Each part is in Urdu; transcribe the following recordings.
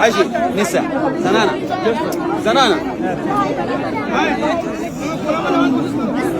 عايشي لسه زنانه زنانه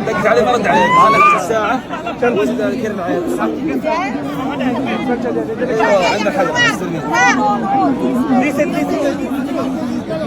دقت عليه ما رد عليك انا نص ساعه وزيد ذكرنا عليه عندك حاجه مستني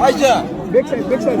عايشه بيك سايد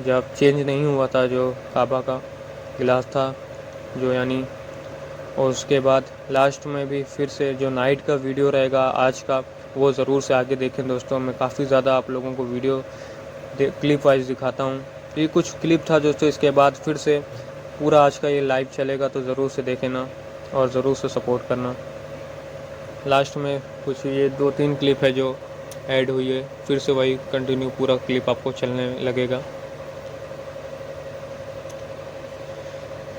جب چینج نہیں ہوا تھا جو کعبہ کا گلاس تھا جو یعنی، اور اس کے بعد لاسٹ میں بھی پھر سے جو نائٹ کا ویڈیو رہے گا آج کا، وہ ضرور سے آگے دیکھیں دوستوں. میں کافی زیادہ آپ لوگوں کو ویڈیو کلپ وائز دکھاتا ہوں. یہ کچھ کلپ تھا دوستوں، اس کے بعد پھر سے پورا آج کا یہ لائیو چلے گا، تو ضرور سے دیکھیں نا اور ضرور سے سپورٹ کرنا. لاسٹ میں کچھ یہ 2-3 کلپ ہے جو ایڈ ہوئی ہے، پھر سے وہی کنٹینیو پورا کلپ آپ کو چلنے لگے گا.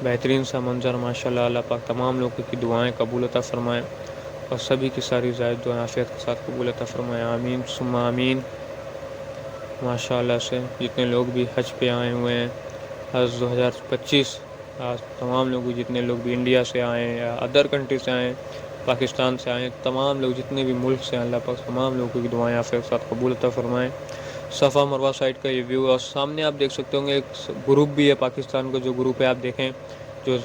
بہترین سا منظر ماشاءاللہ. اللہ پاک تمام لوگوں کی دعائیں قبول عطا فرمائے اور سبھی کی ساری زائد دعائیں عافیت کے ساتھ قبول عطا فرمائے. آمین ثم آمین. ماشاءاللہ سے جتنے لوگ بھی حج پہ آئے ہوئے ہیں حج 2025، تمام لوگ جتنے لوگ بھی انڈیا سے آئے ہیں یا ادر کنٹری سے آئے ہیں، پاکستان سے آئے ہیں، تمام لوگ جتنے بھی ملک سے ہیں، اللہ پاک تمام لوگوں کی دعائیں عافیت کے ساتھ قبول عطا فرمائیں. صفا مروہ سائڈ کا یہ ویو، اور سامنے آپ دیکھ سکتے ہوں گے ایک گروپ بھی ہے پاکستان کا. جو گروپ ہے آپ دیکھیں، جو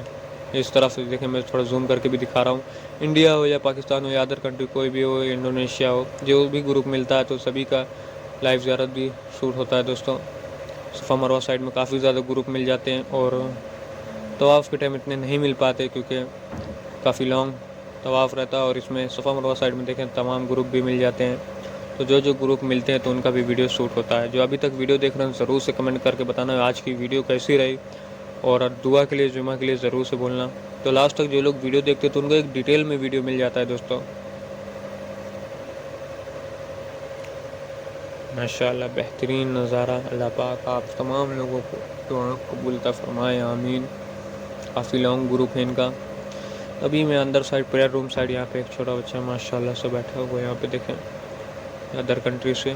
اس طرف سے دیکھیں، میں تھوڑا زوم کر کے بھی دکھا رہا ہوں. انڈیا ہو یا پاکستان ہو یا ادر کنٹری کوئی بھی ہو، انڈونیشیا ہو، جو بھی گروپ ملتا ہے تو سبھی کا لائیو زیارت بھی شوٹ ہوتا ہے دوستوں. صفا مروہ سائڈ میں کافی زیادہ گروپ مل جاتے ہیں، اور طواف کے ٹائم اتنے نہیں مل پاتے کیونکہ کافی لانگ طواف رہتا ہے. اور اس میں صفا مروہ سائڈ میں دیکھیں تمام گروپ بھی مل جاتے ہیں، تو جو گروپ ملتے ہیں تو ان کا بھی ویڈیو شوٹ ہوتا ہے. جو ابھی تک ویڈیو دیکھ رہے ہیں ضرور سے کمنٹ کر کے بتانا آج کی ویڈیو کیسی رہی، اور دعا کے لیے جمعہ کے لیے ضرور سے بولنا. تو لاسٹ تک جو لوگ ویڈیو دیکھتے ہیں تو ان کو ایک ڈیٹیل میں ویڈیو مل جاتا ہے دوستوں. ماشاءاللہ بہترین نظارہ. اللہ پاک آپ تمام لوگوں کو دعا قبول عطا فرمائے. آمین. کافی لانگ گروپ ہے ان کا. ابھی میں اندر سائڈ پریئر روم سائڈ، یہاں پہ ایک چھوٹا بچہ ماشاءاللہ سے بیٹھا ہوا ہے، یہاں پہ دیکھیں ادر کنٹری سے.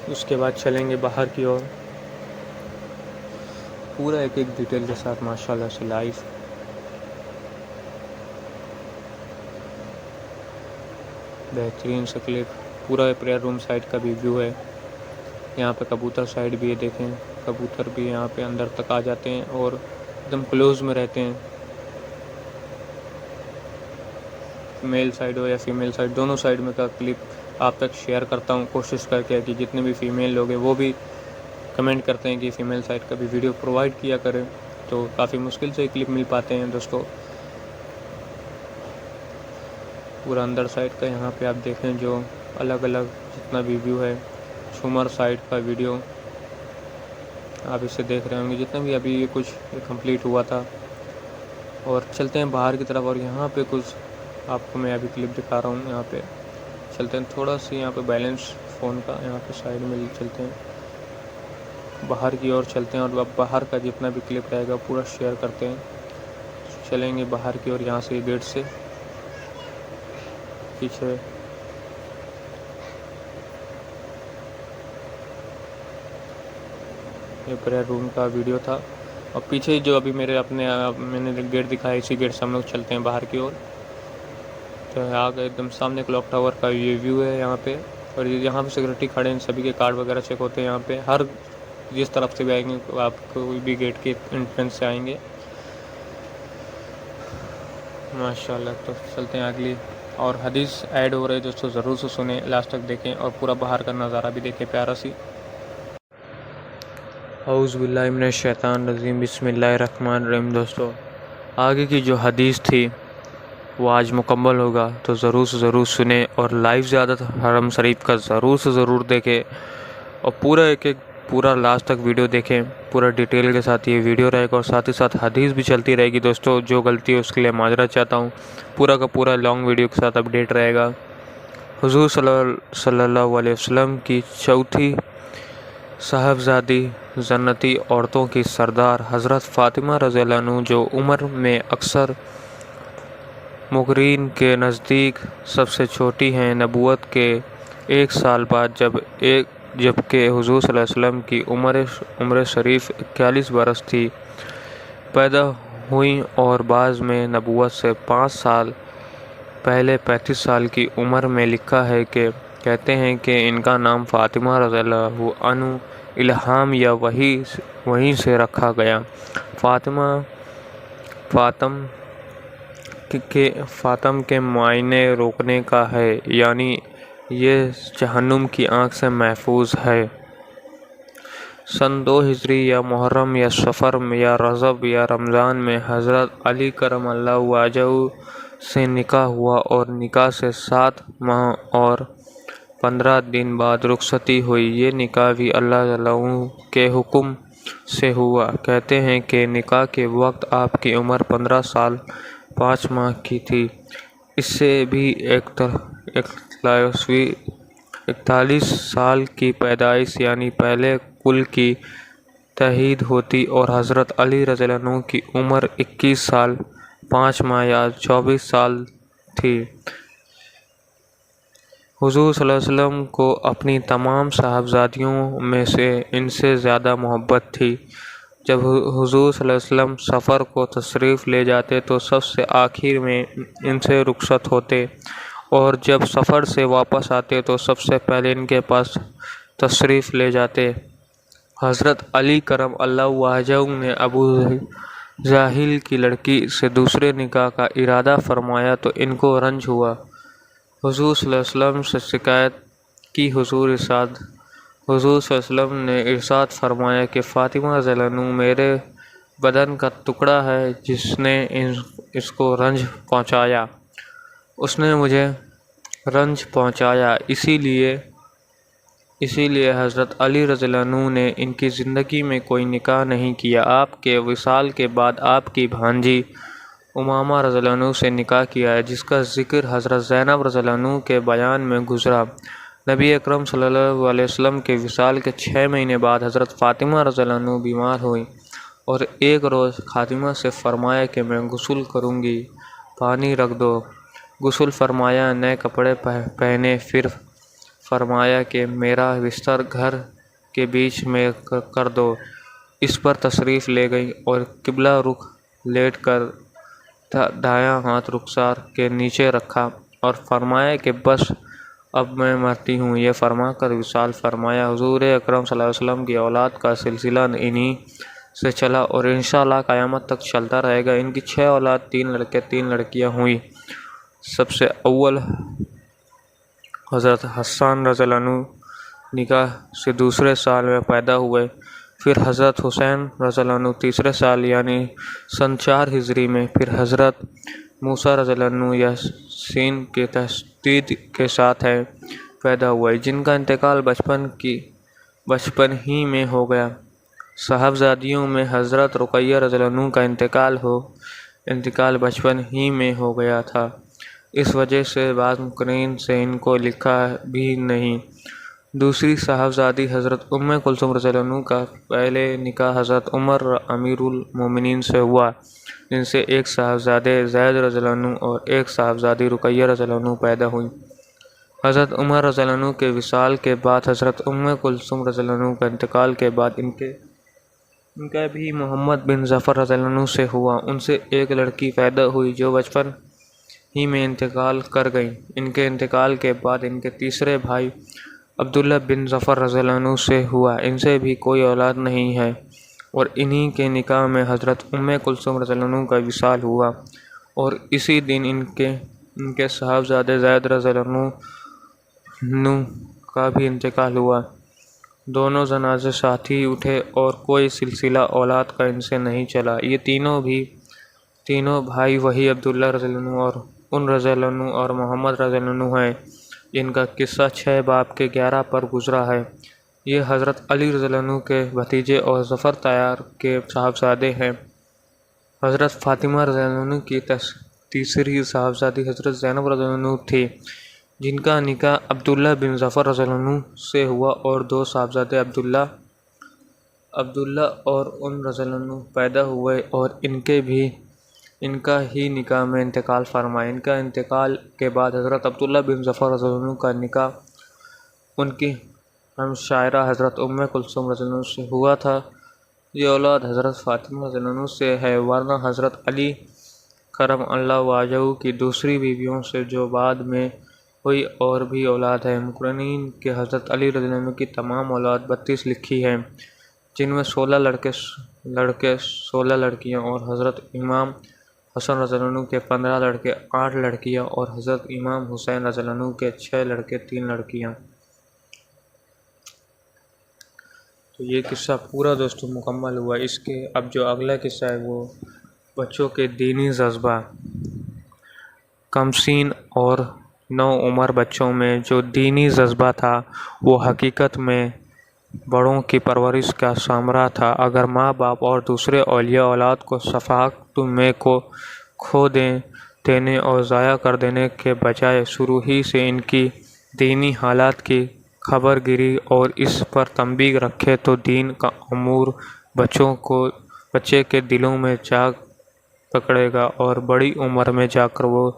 اس کے بعد چلیں گے باہر کی اور پورا ایک ڈیٹیل کے ساتھ ماشاءاللہ سے لائیو. بہترین سے کلپ. پورا پریئر روم سائڈ کا بھی ویو ہے. یہاں پہ کبوتر سائڈ بھی ہے، دیکھیں کبوتر بھی یہاں پہ اندر تک آ جاتے ہیں اور ایک دم کلوز میں رہتے ہیں. میل سائڈ ہو یا فیمیل سائڈ، دونوں سائڈ میں کا کلپ آپ تک شیئر کرتا ہوں کوشش کر کے کہ جتنے بھی فیمیل لوگ ہیں وہ بھی کمنٹ کرتے ہیں کہ فیمیل سائڈ کا بھی ویڈیو پرووائڈ کیا کریں، تو کافی مشکل سے کلپ مل پاتے ہیں دوستوں. پورا اندر سائڈ کا یہاں پہ آپ دیکھیں جو الگ الگ جتنا بھی ویو ہے. چھومر سائڈ کا ویڈیو آپ اسے دیکھ رہے ہوں گے، جتنا بھی ابھی یہ کچھ کمپلیٹ ہوا تھا. اور چلتے ہیں باہر کی طرف، اور یہاں پہ کچھ آپ کو میں ابھی کلپ دکھا رہا ہوں. یہاں پہ چلتے ہیں تھوڑا سی یہاں پہ بیلنس فون کا، یہاں پہ سائڈ میں چلتے ہیں باہر کی اور چلتے ہیں، اور باہر کا جتنا بھی کلپ رہے گا پورا شیئر کرتے ہیں. چلیں گے باہر کی اور یہاں سے گیٹ سے پیچھے یہ پریئر روم کا ویڈیو تھا. اور پیچھے جو ابھی میں نے گیٹ دکھایا، اسی گیٹ سے ہم لوگ چلتے ہیں باہر کی اور. تو آگے ایک دم سامنے کلاک ٹاور کا یہ ویو ہے یہاں پہ، اور یہاں پہ سیکورٹی کھڑے ہیں، سبھی کے کارڈ وغیرہ چیک ہوتے ہیں یہاں پہ. ہر جس طرف سے بھی آئیں گے آپ کوئی بھی گیٹ کے انٹرنس سے آئیں گے ماشاءاللہ. تو چلتے ہیں اگلی اور حدیث ایڈ ہو رہے دوستوں، ضرور سے سنیں، لاسٹ تک دیکھیں اور پورا باہر کا نظارہ بھی دیکھیں پیارا سی. اعوذ باللہ من الشیطان الرجیم، بسم اللہ الرحمن الرحیم. دوستوں آگے کی جو حدیث تھی وہ آج مکمل ہوگا، تو ضرور سے ضرور سنیں اور لائیو زیادت حرم شریف کا ضرور سے ضرور دیکھیں، اور پورا لاسٹ تک ویڈیو دیکھیں. پورا ڈیٹیل کے ساتھ یہ ویڈیو رہے گا، اور ساتھ ہی ساتھ حدیث بھی چلتی رہے گی دوستوں. جو غلطی ہے اس کے لیے معذرت چاہتا ہوں. پورا کا پورا لانگ ویڈیو کے ساتھ اپڈیٹ رہے گا. حضور صلی اللہ علیہ وسلم کی چوتھی صاحبزادی جنتی عورتوں کی سردار حضرت فاطمہ رضی اللہ عنہ، جو عمر میں اکثر مقررین کے نزدیک سب سے چھوٹی ہیں، نبوت کے 1 سال بعد جبکہ حضور صلی اللہ علیہ وسلم کی عمر شریف 41 برس تھی، پیدا ہوئیں، اور بعض میں نبوت سے 5 سال پہلے 35 سال کی عمر میں لکھا ہے کہ کہتے ہیں کہ ان کا نام فاطمہ رضی اللہ عنہ الہام یا وحی سے رکھا گیا. فاطم کے معنی روکنے کا ہے، یعنی یہ جہنم کی آنکھ سے محفوظ ہے۔ سن 2 ہجری یا محرم یا سفر یا رجب یا رمضان میں حضرت علی کرم اللہ وجہ سے نکاح ہوا اور نکاح سے 7 ماہ اور 15 دن بعد رخصتی ہوئی۔ یہ نکاح بھی اللہ تعالیٰ کے حکم سے ہوا۔ کہتے ہیں کہ نکاح کے وقت آپ کی عمر 15 سال 5 ماہ کی تھی۔ اس سے بھی 41 سال کی پیدائش یعنی پہلے کل کی تائید ہوتی اور حضرت علی رضی اللہ عنہ کی عمر 21 سال 5 ماہ یا 24 سال تھی۔ حضور صلی اللہ علیہ وسلم کو اپنی تمام صاحبزادیوں میں سے ان سے زیادہ محبت تھی۔ جب حضور صلی اللہ علیہ وسلم سفر کو تشریف لے جاتے تو سب سے آخر میں ان سے رخصت ہوتے اور جب سفر سے واپس آتے تو سب سے پہلے ان کے پاس تشریف لے جاتے۔ حضرت علی کرم اللہ وجہ نے ابو جہل کی لڑکی سے دوسرے نکاح کا ارادہ فرمایا تو ان کو رنج ہوا۔ حضور صلی اللہ علیہ وسلم سے شکایت کی۔ حضور صلی اللہ علیہ وسلم نے ارشاد فرمایا کہ فاطمہ رضی اللہ عنہ میرے بدن کا ٹکڑا ہے جس نے اس کو رنج پہنچایا، اس نے مجھے رنج پہنچایا۔ اسی لیے حضرت علی رضی اللہ عنہ نے ان کی زندگی میں کوئی نکاح نہیں کیا۔ آپ کے وصال کے بعد آپ کی بھانجی امامہ رضی اللہ عنہ سے نکاح کیا ہے، جس کا ذکر حضرت زینب رضی اللہ عنہ کے بیان میں گزرا۔ نبی اکرم صلی اللہ علیہ وسلم کے وصال کے 6 مہینے بعد حضرت فاطمہ رضی اللہ عنہ بیمار ہوئیں اور ایک روز خادمہ سے فرمایا کہ میں غسل کروں گی، پانی رکھ دو۔ غسل فرمایا، نئے کپڑے پہنے، پھر فرمایا کہ میرا بستر گھر کے بیچ میں کر دو۔ اس پر تشریف لے گئیں اور قبلہ رخ لیٹ کر دایاں ہاتھ رخسار کے نیچے رکھا اور فرمایا کہ بس اب میں مرتی ہوں، یہ فرما کر وصال فرمایا۔ حضور اکرم صلی اللہ علیہ وسلم کی اولاد کا سلسلہ انہی سے چلا اور انشاءاللہ قیامت تک چلتا رہے گا۔ ان کی 6 اولاد، 3 لڑکے 3 لڑکیاں ہوئیں۔ سب سے اول حضرت حسن رضی اللہ عنہ نکاح سے دوسرے سال میں پیدا ہوئے، پھر حضرت حسین رضی اللہ عنہ تیسرے سال یعنی سن 4 ہجری میں، پھر حضرت موسیٰ رضی اللہ عنہ یاسین کے تشدید کے ساتھ پیدا ہوئے، جن کا انتقال بچپن ہی میں ہو گیا۔ صاحبزادیوں میں حضرت رقیہ رضی اللہ عنہ کا انتقال بچپن ہی میں ہو گیا تھا، اس وجہ سے بعض مقررین سے ان کو لکھا بھی نہیں۔ دوسری صاحبزادی حضرت ام کلثوم رضی اللہ عنہ کا پہلے نکاح حضرت عمر امیر المومنین سے ہوا، جن سے ایک صاحبزادے زید رضی اللہ عنہ اور ایک صاحبزادی رقیہ رضی اللہ عنہ پیدا ہوئیں۔ حضرت عمر رضی اللہ عنہ کے وصال کے بعد حضرت ام کلثوم رضی اللہ عنہ کا انتقال کے بعد ان کا بھی محمد بن ظفر رضی اللہ عنہ سے ہوا۔ ان سے ایک لڑکی پیدا ہوئی جو بچپن ہی میں انتقال کر گئی۔ ان کے انتقال کے بعد ان کے تیسرے بھائی عبداللہ بن ظفر رضی اللہ عنہ سے ہوا، ان سے بھی کوئی اولاد نہیں ہے اور انہی کے نکاح میں حضرت ام کلثوم رضی اللہ عنہ کا وصال ہوا اور اسی دن ان کے صاحبزادے زید رضی اللہ عنہ کا بھی انتقال ہوا۔ دونوں جنازے ساتھ ہی اٹھے اور کوئی سلسلہ اولاد کا ان سے نہیں چلا۔ یہ تینوں بھائی وہی عبداللہ رضی اللہ عنہ اور ان رضی اللہ عنہ اور محمد رضی اللہ عنہ ہیں، جن کا قصہ 6 باب کے 11 پر گزرا ہے۔ یہ حضرت علی رضی اللہ عنہ کے بھتیجے اور ظفر طیار کے صاحبزادے ہیں۔ حضرت فاطمہ رضی اللہ عنہ کی تیسری صاحبزادی حضرت زینب رضی اللہ عنہ تھی، جن کا نکاح عبداللہ بن ظفر رضی اللہ عنہ سے ہوا اور 2 صاحبزادے عبداللہ اور ان رضی اللہ عنہ پیدا ہوئے اور ان کا ہی نکاح میں انتقال فرمایا۔ ان کا انتقال کے بعد حضرت عبداللہ بن ظفر رضی اللہ عنہ کا نکاح ان کی ہمشاعرہ حضرت ام کلثوم رضی اللہ عنہ سے ہوا تھا۔ یہ اولاد حضرت فاطمہ رضی اللہ عنہ سے ہے، ورنہ حضرت علی کرم اللہ وجہ کی دوسری بیویوں سے جو بعد میں ہوئی اور بھی اولاد ہے۔ مقررین کے حضرت علی رضی اللہ عنہ کی تمام اولاد 32 لکھی ہے، جن میں 16 لڑکے 16 لڑکیاں اور حضرت امام حسن رضی اللہ عنہ کے 15 لڑکے 8 لڑکیاں اور حضرت امام حسین رضی اللہ عنہ کے 6 لڑکے 3 لڑکیاں۔ تو یہ قصہ پورا دوستو مکمل ہوا۔ اس کے اب جو اگلا قصہ ہے وہ بچوں کے دینی جذبہ۔ کم سین اور نو عمر بچوں میں جو دینی جذبہ تھا وہ حقیقت میں بڑوں کی پرورش کا ثمرہ تھا۔ اگر ماں باپ اور دوسرے اولیاء اولاد کو شفقت میں کو کھو دینے اور ضائع کر دینے کے بجائے شروع ہی سے ان کی دینی حالات کی خبر گیری اور اس پر تنبیہ رکھے تو دین کا امور بچے کے دلوں میں جا پکڑے گا اور بڑی عمر میں جا کر وہ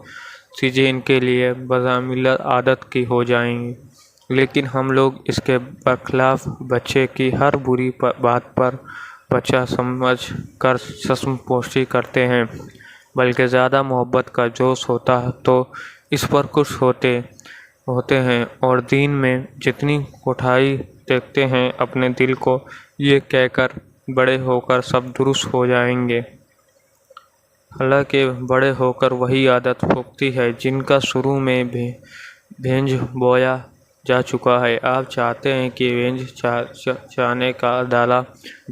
چیزیں ان کے لیے بذمّت عادت کی ہو جائیں گی۔ لیکن ہم لوگ اس کے برخلاف بچے کی ہر بری بات پر بچہ سمجھ کر چشم پوشی کرتے ہیں، بلکہ زیادہ محبت کا جوش ہوتا تو اس پر خوش ہوتے ہیں اور دین میں جتنی کوتاہی دیکھتے ہیں اپنے دل کو یہ کہہ کر بڑے ہو کر سب درست ہو جائیں گے۔ حالانکہ بڑے ہو کر وہی عادت پھوٹتی ہے جن کا شروع میں بیج بویا جا چکا ہے۔ آپ چاہتے ہیں کہ بیج چانے کا ڈالا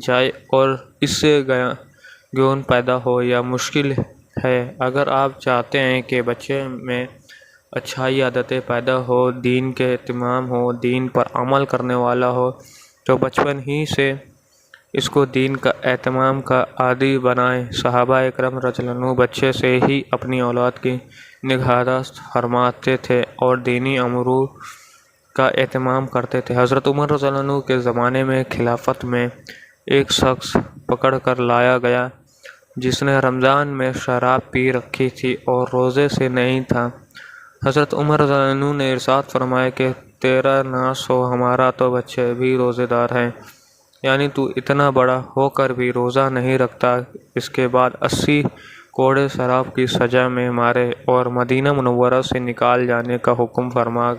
جائے اور اس سے گیہوں پیدا ہو، یا مشکل ہے؟ اگر آپ چاہتے ہیں کہ بچے میں اچھائی عادتیں پیدا ہو، دین کے اہتمام ہو، دین پر عمل کرنے والا ہو، تو بچپن ہی سے اس کو دین کا اہتمام کا عادی بنائیں۔ صحابہ اکرام رضی اللہ عنہ بچے سے ہی اپنی اولاد کی نگہداشت فرماتے تھے اور دینی امور کا اہتمام کرتے تھے۔ حضرت عمر رضی اللہ عنہ کے زمانے میں خلافت میں ایک شخص پکڑ کر لایا گیا جس نے رمضان میں شراب پی رکھی تھی اور روزے سے نہیں تھا۔ حضرت عمر رضی اللہ عنہ نے ارشاد فرمایا کہ تیرا ناش ہو، ہمارا تو بچے بھی روزے دار ہیں، یعنی تو اتنا بڑا ہو کر بھی روزہ نہیں رکھتا۔ اس کے بعد 80 کوڑے شراب کی سزا میں مارے اور مدینہ منورہ سے نکال جانے کا حکم فرما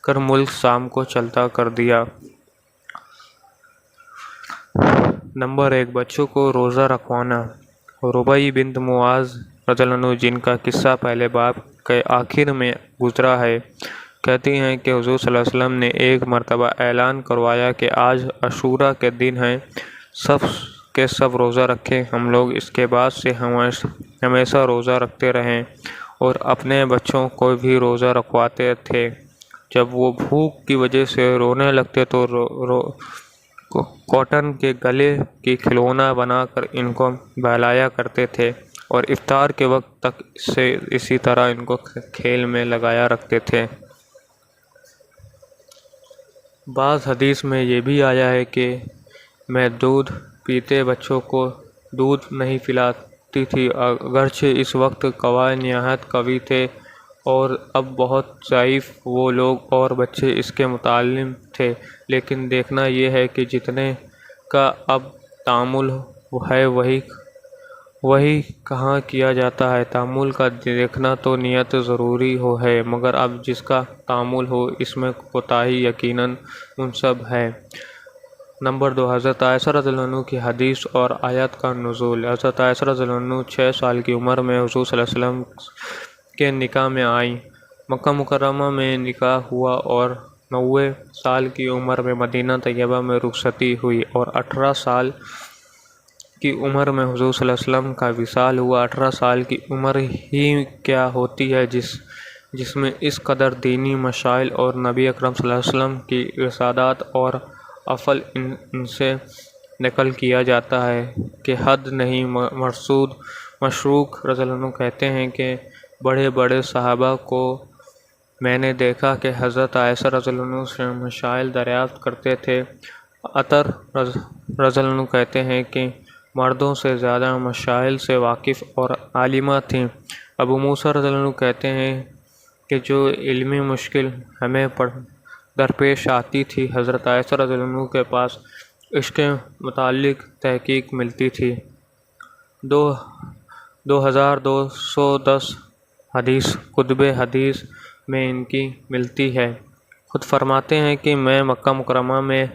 کر ملک شام کو چلتا کر دیا۔ نمبر 1، بچوں کو روزہ رکھوانا۔ ربیع بنت معاذ رضی اللہ عنہ، جن کا قصہ پہلے باب کے آخر میں گزرا ہے، کہتی ہیں کہ حضور صلی اللہ علیہ وسلم نے ایک مرتبہ اعلان کروایا کہ آج عاشوراء کے دن ہے، سب کے سب روزہ رکھیں۔ ہم لوگ اس کے بعد سے ہمیشہ روزہ رکھتے رہے اور اپنے بچوں کو بھی روزہ رکھواتے تھے۔ جب وہ بھوک کی وجہ سے رونے لگتے تو کاٹن کے گلے کی کھلونا بنا کر ان کو بہلایا کرتے تھے اور افطار کے وقت تک اسی طرح ان کو کھیل میں لگایا رکھتے تھے۔ بعض حدیث میں یہ بھی آیا ہے کہ میں دودھ پیتے بچوں کو دودھ نہیں پلاتی تھی، اگرچہ اس وقت قوائد نہایت قوی تھے اور اب بہت ضعیف وہ لوگ اور بچے اس کے متعلم تھے، لیکن دیکھنا یہ ہے کہ جتنے کا اب تعامل ہے وہی کہاں کیا جاتا ہے۔ تعامل کا دیکھنا تو نیت ضروری ہے، مگر اب جس کا تعامل ہو اس میں کوتاہی یقیناً منسب ہے۔ نمبر 2، حضرت عائشہ رضی اللہ عنہ کی حدیث اور آیات کا نزول۔ حضرت عائشہ رضی اللہ عنہ 6 سال کی عمر میں حضور صلی اللہ علیہ وسلم کے نکاح میں آئیں۔ مکہ مکرمہ میں نکاح ہوا اور 90 سال کی عمر میں مدینہ طیبہ میں رخصتی ہوئی اور 18 سال کی عمر میں حضور صلی اللہ علیہ وسلم کا وصال ہوا۔ 18 سال کی عمر ہی کیا ہوتی ہے جس میں اس قدر دینی مسائل اور نبی اکرم صلی اللہ علیہ وسلم کی ارشادات اور افعال ان سے نقل کیا جاتا ہے کہ حد نہیں۔ مشروق رضی اللہ عنہ کہتے ہیں کہ بڑے بڑے صحابہ کو میں نے دیکھا کہ حضرت عائشہ رضی اللہ عنہ سے مسائل دریافت کرتے تھے۔ عطر رضی اللہ عنہ کہتے ہیں کہ مردوں سے زیادہ مسائل سے واقف اور عالمہ تھیں۔ ابو موسیٰ رضی اللہ عنہ کہتے ہیں کہ جو علمی مشکل ہمیں درپیش آتی تھی، حضرت عائشہ رضی اللہ عنہ کے پاس اس کے متعلق تحقیق ملتی تھی۔ 2210 حدیث کتب حدیث میں ان کی ملتی ہے۔ خود فرماتے ہیں کہ میں مکہ مکرمہ میں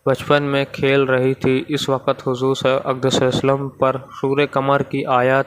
بچپن میں کھیل رہی تھی، اس وقت حضور اقدس صلی اللہ علیہ وسلم پر سورہ قمر کی آیات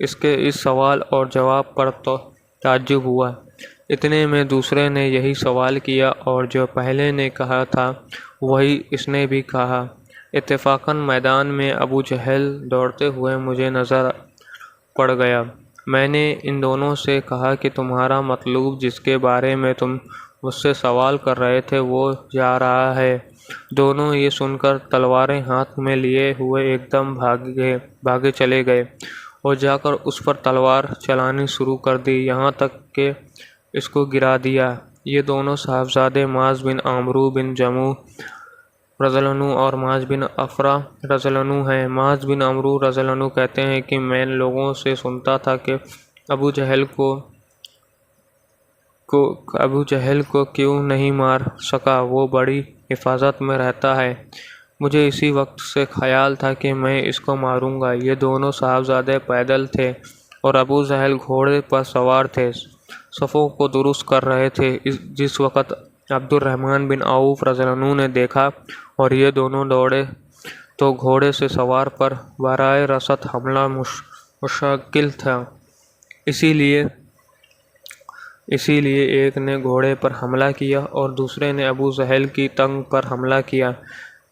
اس کے اس سوال اور جواب پر تو تعجب ہوا۔ اتنے میں دوسرے نے یہی سوال کیا اور جو پہلے نے کہا تھا وہی اس نے بھی کہا۔ اتفاقاً میدان میں ابو جہل دوڑتے ہوئے مجھے نظر پڑ گیا۔ میں نے ان دونوں سے کہا کہ تمہارا مطلوب جس کے بارے میں تم مجھ سے سوال کر رہے تھے وہ جا رہا ہے۔ دونوں یہ سن کر تلواریں ہاتھ میں لیے ہوئے ایک دم بھاگے چلے گئے اور جا کر اس پر تلوار چلانی شروع کر دی، یہاں تک کہ اس کو گرا دیا۔ یہ دونوں صاحبزادے معاذ بن عمرو بن جموح رضی اللہ عنہ اور معاذ بن افرا رضی اللہ عنہ ہیں۔ معاذ بن عمرو رضی اللہ عنہ کہتے ہیں کہ میں لوگوں سے سنتا تھا کہ ابو جہل کو کیوں نہیں مار سکا، وہ بڑی حفاظت میں رہتا ہے۔ مجھے اسی وقت سے خیال تھا کہ میں اس کو ماروں گا۔ یہ دونوں صاحبزادے پیدل تھے اور ابو جہل گھوڑے پر سوار تھے، صفوں کو درست کر رہے تھے۔ جس وقت عبد الرحمن بن عوف رضی اللہ عنہ نے دیکھا اور یہ دونوں دوڑے تو گھوڑے سے سوار پر براہ راست حملہ مشکل تھا، اسی لیے ایک نے گھوڑے پر حملہ کیا اور دوسرے نے ابو جہل کی ٹانگ پر حملہ کیا،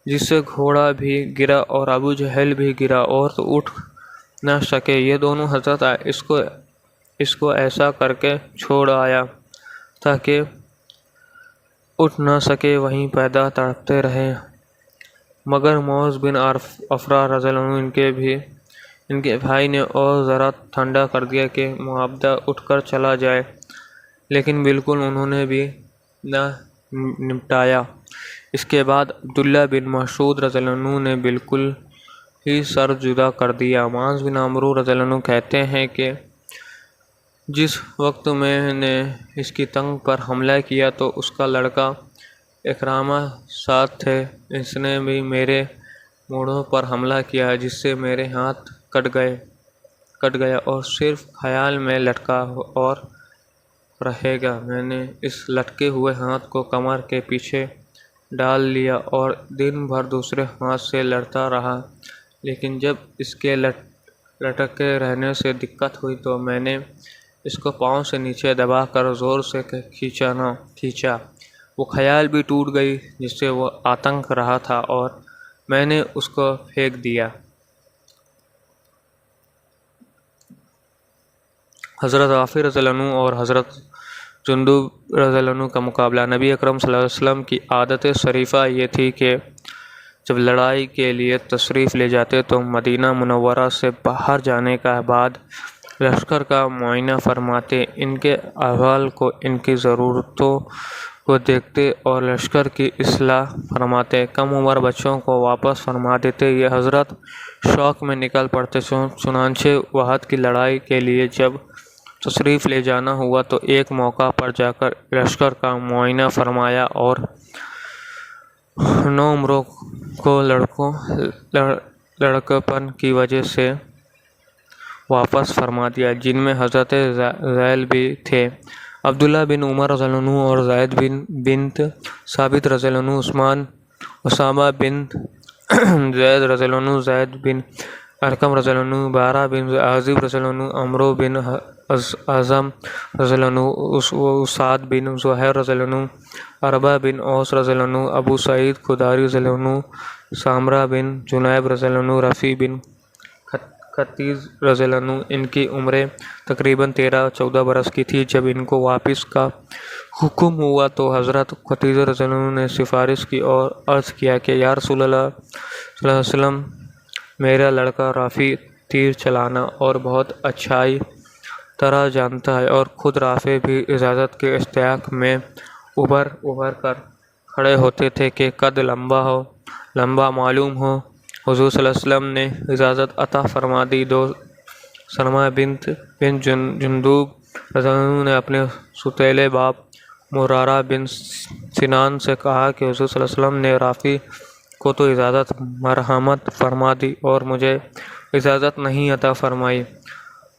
جس سے گھوڑا بھی گرا اور ابو جہل بھی گرا اور تو اٹھ نہ سکے۔ یہ دونوں حضرت اس کو ایسا کر کے چھوڑ آیا تاکہ اٹھ نہ سکے، وہیں پیدا تڑپتے رہے، مگر معاذ بن افرا رضی اللہ عنہ ان کے بھائی نے اور ذرا ٹھنڈا کر دیا کہ معاہدہ اٹھ کر چلا جائے، لیکن بالکل انہوں نے بھی نہ نپٹایا۔ اس کے بعد عبداللہ بن مسعود رضی اللہ عنہ نے بالکل ہی سر جدا کر دیا۔ معاذ بن عمرو رضی اللہ عنہ کہتے ہیں کہ جس وقت میں نے اس کی ٹانگ پر حملہ کیا تو اس کا لڑکا اکرامہ ساتھ تھے، اس نے بھی میرے موڑھوں پر حملہ کیا، جس سے میرے ہاتھ کٹ گیا اور صرف خیال میں لٹکا اور رہے گا۔ میں نے اس لٹکے ہوئے ہاتھ کو کمر کے پیچھے ڈال لیا اور دن بھر دوسرے ہاتھ سے لڑتا رہا، لیکن جب اس کے لٹکے رہنے سے دقت ہوئی تو میں نے اس کو پاؤں سے نیچے دبا کر زور سے کھینچا۔ وہ خیال بھی ٹوٹ گئی جس سے وہ آتنک رہا تھا اور میں نے اس کو پھینک دیا۔ حضرت رافع رضی اللہ عنہ اور حضرت جندب رضی اللہ عنہ کا مقابلہ۔ نبی اکرم صلی اللہ علیہ وسلم کی عادت شریفہ یہ تھی کہ جب لڑائی کے لیے تشریف لے جاتے تو مدینہ منورہ سے باہر جانے کے بعد لشکر کا معائنہ فرماتے، ان کے احوال کو، ان کی ضرورتوں کو دیکھتے اور لشکر کی اصلاح فرماتے۔ کم عمر بچوں کو واپس فرما دیتے۔ یہ حضرت شوق میں نکل پڑتے۔ چنانچہ احد کی لڑائی کے لیے جب تشریف لے جانا ہوا تو ایک موقع پر جا کر لشکر کا معائنہ فرمایا اور نوعمروں کو لڑکپن کی وجہ سے واپس فرما دیا، جن میں حضرت زیل بھی تھے، عبداللہ بن عمر رضی اللہ عنہ اور زید بنت ثابت رضی اللہ عنہ، عثمان اسامہ بن زید رضی اللہ عنہ، زید بن ارقم رضی اللہ عنہ، بارہ بن عازب رضی اللہ عنہ، عمرو بن اعظم رضی اللہ عنہ، سعد بن زہیر رضی اللہ عنہ، عربہ بن اوس رضی اللہ عنہ، ابو سعید خدری رضی اللہ عنہ، سامرہ بن جنیب رضی اللہ عنہ، رفیع بن خطیز رضی اللہ عنہ۔ ان کی عمریں تقریباً 13-14 برس کی تھی۔ جب ان کو واپس کا حکم ہوا تو حضرت خطیز رضی اللہ عنہ نے سفارش کی اور عرض کیا کہ یا رسول اللہ صلی اللہ علیہ وسلم، میرا لڑکا رافع تیر چلانا اور بہت اچھائی طرح جانتا ہے، اور خود رافع بھی اجازت کے اشتیاق میں ابھر کر کھڑے ہوتے تھے کہ قد لمبا معلوم ہو۔ حضور صلی اللہ علیہ وسلم نے اجازت عطا فرما دی۔ دو سلمہ بن جندب رضی اللہ عنہ نے اپنے سوتیلے باپ مرارہ بن سنان سے کہا کہ حضور صلی اللہ علیہ وسلم نے رافع کو تو اجازت مرحمت فرما دی اور مجھے اجازت نہیں عطا فرمائی،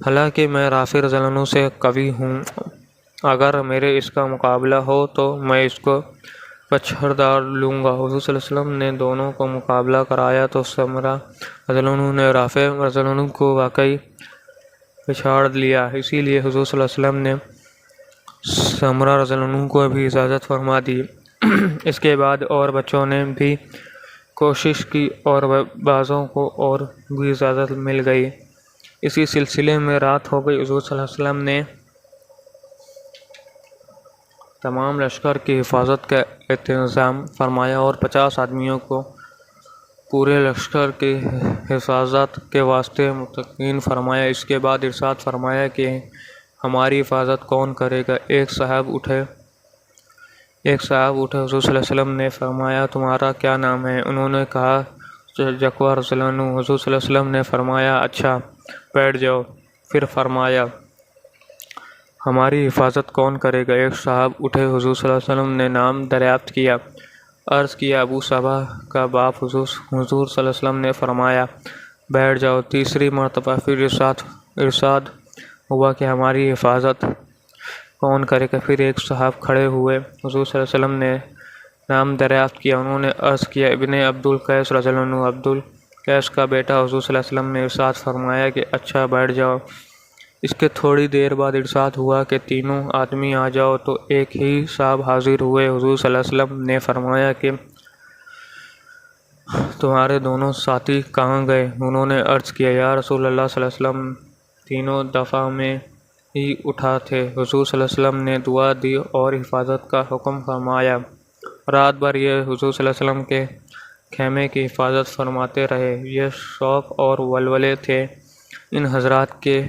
حالانکہ میں رافع رضی اللہ عنہ سے قوی ہوں، اگر میرے اس کا مقابلہ ہو تو میں اس کو پچھڑ ڈال لوں گا۔ حضور صلی اللہ علیہ وسلم نے دونوں کو مقابلہ کرایا تو سمرہ رضی اللہ عنہ نے رافع رضی اللہ عنہ کو واقعی پچھاڑ لیا۔ اسی لیے حضور صلی اللہ علیہ وسلم نے سمرہ رضی اللہ عنہ کو بھی اجازت فرما دی۔ اس کے بعد اور بچوں نے بھی کوشش کی اور بعضوں کو اور بھی اجازت مل گئی۔ اسی سلسلے میں رات ہو گئی۔ حضور صلی اللہ علیہ وسلم نے تمام لشکر کی حفاظت کا انتظام فرمایا اور 50 آدمیوں کو پورے لشکر کی حفاظت کے واسطے متعین فرمایا۔ اس کے بعد ارشاد فرمایا کہ ہماری حفاظت کون کرے گا؟ ایک صاحب اٹھے۔ حضور صلی اللہ علیہ وسلم نے فرمایا تمہارا کیا نام ہے؟ انہوں نے کہا جکوہ رضی اللہ عنہ۔ حضور صلی اللہ علیہ وسلم نے فرمایا اچھا بیٹھ جاؤ۔ پھر فرمایا ہماری حفاظت کون کرے گا؟ ایک صاحب اٹھے۔ حضور صلی اللہ علیہ وسلم نے نام دریافت کیا، عرض کیا ابو صبا کا باپ۔ حضور صلی اللہ علیہ وسلم نے فرمایا بیٹھ جاؤ۔ تیسری مرتبہ پھر ارشاد ہوا کہ ہماری حفاظت کون کرے گا؟ پھر ایک صاحب کھڑے ہوئے۔ حضور صلی اللہ علیہ وسلم نے نام دریافت کیا، انہوں نے عرض کیا ابن عبد القیس رضی اللہ عنہ، عبد القیس کا بیٹا۔ حضور صلی اللہ علیہ وسلم نے ارشاد فرمایا کہ اچھا بیٹھ جاؤ۔ اس کے تھوڑی دیر بعد ارشاد ہوا کہ تینوں آدمی آ جاؤ، تو ایک ہی صاحب حاضر ہوئے۔ حضور صلی اللہ علیہ وسلم نے فرمایا کہ تمہارے دونوں ساتھی کہاں گئے؟ انہوں نے عرض کیا یا رسول اللہ صلی اللہ علیہ وسلم تینوں دفعہ میں ہی اٹھا تھے۔ حضور صلی اللہ علیہ وسلم نے دعا دی اور حفاظت کا حکم فرمایا۔ رات بھر یہ حضور صلی اللہ علیہ وسلم کے خیمے کی حفاظت فرماتے رہے۔ یہ شوق اور ولولے تھے۔ ان حضرات کے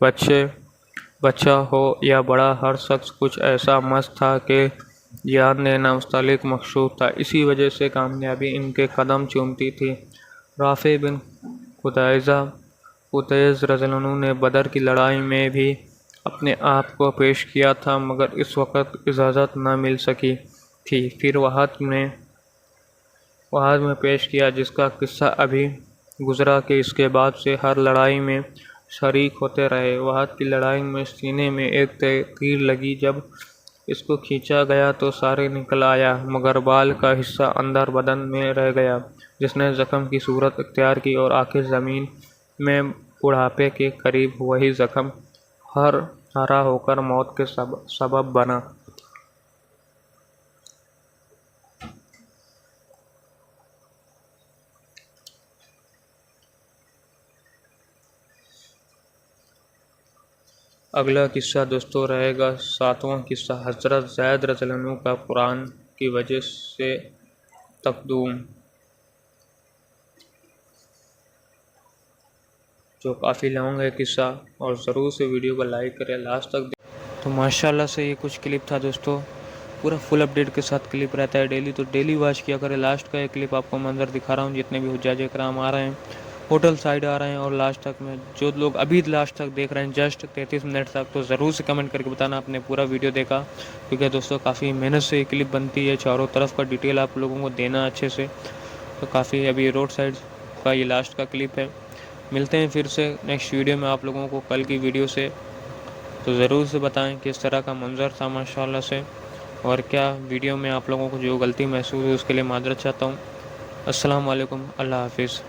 بچہ ہو یا بڑا، ہر شخص کچھ ایسا مست تھا کہ جان لینا مستحق مقصود تھا۔ اسی وجہ سے کامیابی ان کے قدم چومتی تھی۔ رافع بن خدیج رضی اللہ عنہ نے بدر کی لڑائی میں بھی اپنے آپ کو پیش کیا تھا، مگر اس وقت اجازت نہ مل سکی تھی۔ پھر وحد میں پیش کیا، جس کا قصہ ابھی گزرا کہ اس کے بعد سے ہر لڑائی میں شریک ہوتے رہے۔ وحد کی لڑائی میں سینے میں ایک تیر لگی، جب اس کو کھینچا گیا تو سارے نکل آیا، مگر بال کا حصہ اندر بدن میں رہ گیا، جس نے زخم کی صورت اختیار کی اور آخر زمین میں بڑھاپے کے قریب وہی زخم ہرا ہو کر موت کے سبب بنا۔ اگلا قصہ دوستو رہے گا 7واں قصہ، حضرت زید رضی اللہ عنہ کا قرآن کی وجہ سے تقدم، جو کافی لانگ ہے قصہ، اور ضرور سے ویڈیو کو لائک کریں، لاسٹ تک تو ماشاءاللہ سے یہ کچھ کلپ تھا دوستو۔ پورا فل اپڈیٹ کے ساتھ کلپ رہتا ہے ڈیلی، تو ڈیلی واچ کیا کریں۔ لاسٹ کا یہ کلپ آپ کو منظر دکھا رہا ہوں، جتنے بھی حجاج کرام آ رہے ہیں، ہوٹل سائڈ آ رہے ہیں، اور لاسٹ تک میں جو لوگ ابھی لاسٹ تک دیکھ رہے ہیں جسٹ 33 منٹ تک، تو ضرور سے کمنٹ کر کے بتانا آپ نے پورا ویڈیو دیکھا، کیونکہ دوستو کافی محنت سے یہ کلپ بنتی ہے، چاروں طرف کا ڈیٹیل آپ لوگوں کو دینا اچھے سے، تو کافی ابھی روڈ سائڈ کا یہ لاسٹ کا کلپ ہے۔ ملتے ہیں پھر سے نیکسٹ ویڈیو میں آپ لوگوں کو کل کی ویڈیو سے، تو ضرور سے بتائیں کس طرح کا منظر تھا ماشاءاللہ سے، اور کیا ویڈیو میں آپ لوگوں کو جو غلطی محسوس ہوئی اس کے لیے معذرت چاہتا ہوں۔ السلام علیکم، اللہ حافظ۔